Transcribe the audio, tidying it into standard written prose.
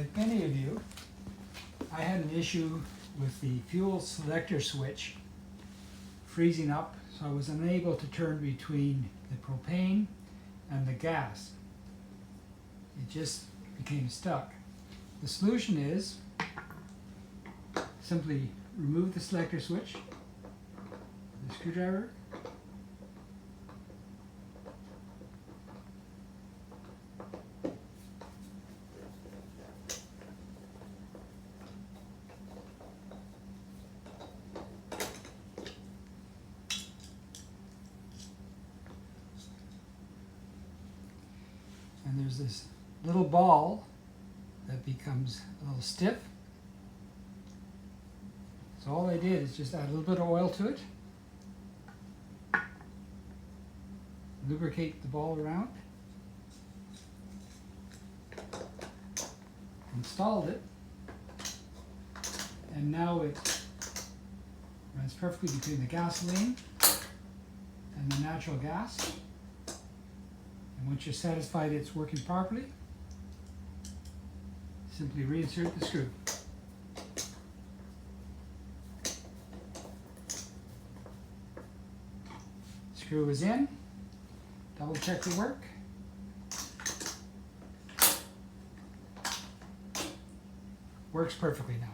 Like many of you, I had an issue with the fuel selector switch freezing up, so I was unable to turn between the propane and the gas. It just became stuck. The solution is simply remove the selector switch with the screwdriver, and there's this little ball that becomes a little stiff. So all I did is just add a little bit of oil to it, lubricate the ball around, installed it, and now it runs perfectly between the gasoline and the natural gas. And once you're satisfied it's working properly, simply reinsert the screw. Screw is in, double check the work. Works perfectly now.